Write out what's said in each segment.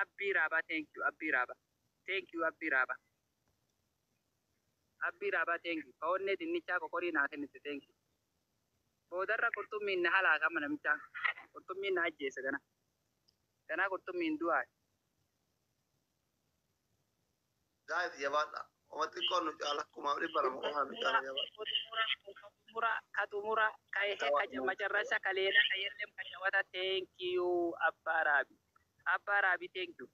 Abbi Raba, thank you. Abbi Raba. Thank you, Abbi Raba. Abbi Raba, thank you. Kaonne dinnicha kokori na kennite, thank you. Bodarra kurtummin na hala kama namicha. Kurtummin na ajjeesa gana. Gana kurtummin du'a. Guys, yabala. Omati kono ala kuma ri bara mo ha mi kana yabala. Katumura kaya majarrasa kalena kayerlem kajawata, thank you Abba Rabi. Abba Rabi, thank you.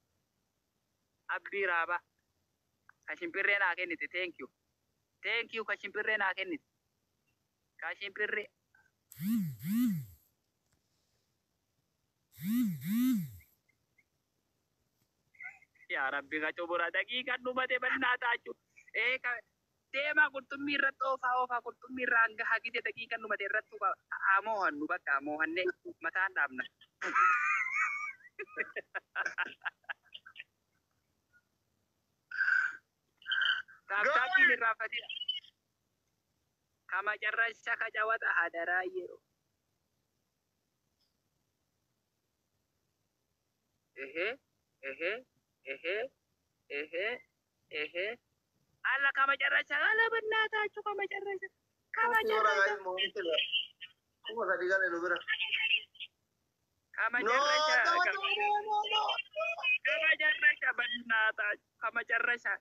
Abbi Raba. Kashimpirre na kennite, thank you. Thank you kashimpirre na kennite. Kashimpirre. Ya Rabbi kacubura daqiiqa dhumate bannaa tachu. Tema kurtummi irratti oofaa kurtummi irraa hanga hagite daqiiqa dhumate irratti hamohannu bakka hamohanne mataan dhaabna. Taaptaatiin irraa fatira. Kama carrasha kajawata hadaraa yeroo. Alla kama carrasha ala bannata achu kama carrasha. Kama carrasha. Kuma tadi kan lu bera. Kama carrasha. Kama carrasha bannata kama carrasha.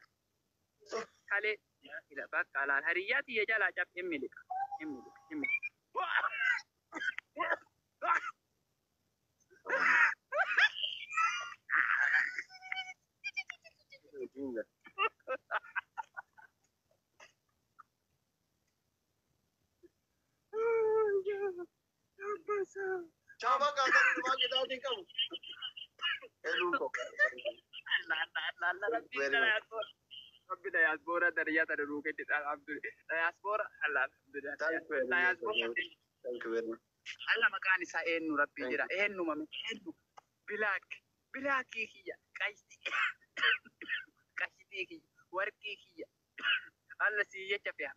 Kale ila bakka ala hariyati ya jala jab emmilik. Coba kakak rumah kita di kamu. Lupa. Rabbi diaspora dariyata da ruke di Abdul. Diaspora Allah alhamdulillah. Diaspora. Thank you very much. Allah makani sa ennu Rabbi jira. Ennu mami ennu. Bilaki hiya. Kaisi hiya. Warki hiya. Allah si yachafiya.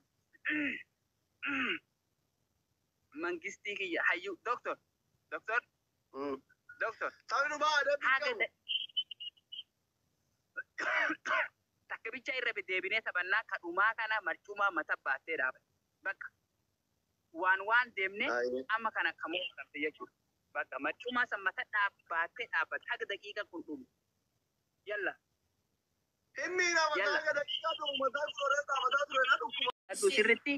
Mangisti hiya. Hayu doctor. Doctor. Tahu nu ba ada kamu. Takkabicha irra deebinee taphannaa kadhumaa kana marcumaa mata baatee dhaabate. Bakka waan deemne amma kana kamuu qabte jechuudha. Bakka marcumaa san mata baatee dhaabate haga daqiiqa kun dhumu. Yalla. Inni nama haga daqiiqa dhumu mataa soorata mataa ture na dhukkuma. Aduu sirritti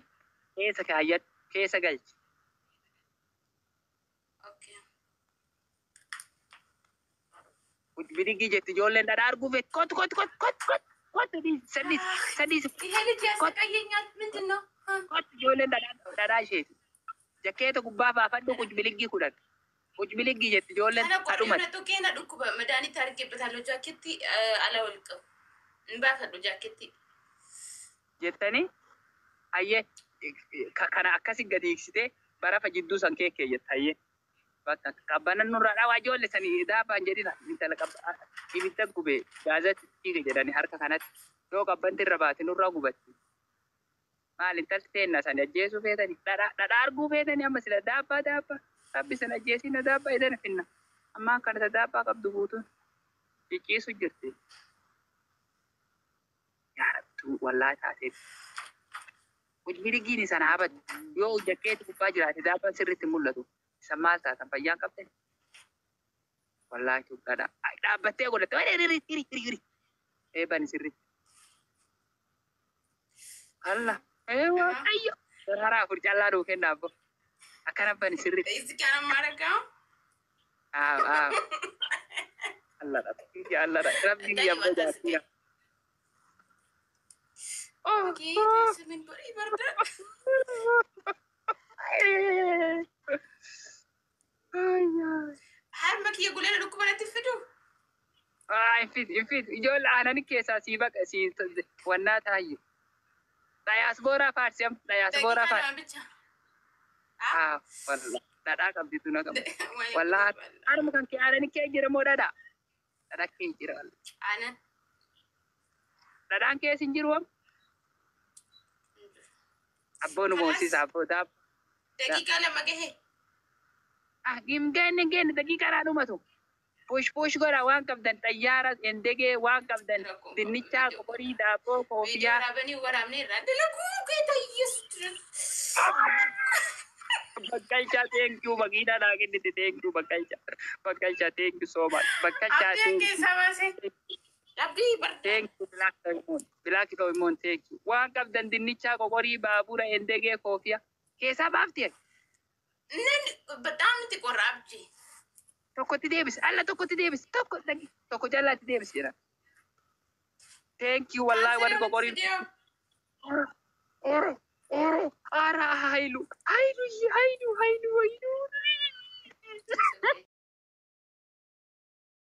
keessa kaayyadhu keessa galchi. Bidigii jetti ijoolleen dhadhaa arguuf kot sadis. ይሄ ልጅ ያሰቃየኛል። ምንድን ነው? Kot ijoolleen dhadhaa isheeti. Jakkeeta gubbaa baafadhu kuj biligii kudhan. Kuj biligii jetti ijoolleen kadhumatti. Kana tokkeena dhukkuba madaanitti argebetaloo jaaketti ala walqabu. Baafadhu jaaketti. Jettanii hayyee kana akkasi gadi hiiksitee barafa jidduu san keekkee jetta hayyee. Bakka qabbanan nurraa dhawaa ijoollee sanii daafaan jedhina intala ibidda gubee gaazatti dhiiga jedhanii harka kanatti yoo qabbanti irra baate nurraa gubatti. Maal intalti teenna sani ajjeesuu feetanii dhadhaa arguu feetanii amma sila daabbaa rabbi sana ajjeesina daabbaa edana finna ammaan kanata daabbaa qabdu guutuun cicciisu jirti. Yaa Rabbi wallaa taateef. Bidigiin sana abad yoo jakkeetti gubbaa jiraate daabbaan sirriitti mul'atu. Sama taatan fayyaan qabdan. Wallaahi tuqqadha. Dhaabbattee godhatte. Hiri. Eebani sirriitti. Allah. Ayyo. Haraa afur callaa dhuu kennaaf. Akkana bani sirriitti. Isi kana maaragaa. Allah dha. Rabbi yamma jaatiya. Oke, semen beri barda. Har makiya gulena dhukumanatti fidu. Infit. Ijoollee aanani keessaa sii baqa sii wannaa taayye. Diaspora faarsiyam. Diaspora faarsi. Wallah. Dhadhaa qabditu na qabu. Wallah. Harma kan kee aanani kee jira moo dhadhaa? Dhadhaa kee jira wallah. Aanan. Dhadhaan kee sin jiru wam? Abboonu moosiisa abbootaaf. Daqiiqaa lama gahe. Genne daqiiqaa dhaa dhumatu. push godha waan qabdan xayyaara endegee waan qabdan dinnichaa qorii daaboo Video koofiyaa waraabanii waraabnee irraa dalaguu keeta yesu. bakkalcha thank you makiinaa naa kennite thank you bakkalcha thank you so much bakkalcha Abdii thank you keessaa baasee. Abdii barda. thank you black diamond thank you waan qabdan dinnichaa qorii baabura endegee koofiyaa keessaa baafte Nan በጣም ትቆራ abdii. tokkotti deebis alla tokkotti deebis tokko jallaatti deebis jira thank you wallahi warri qorii oro ara hailu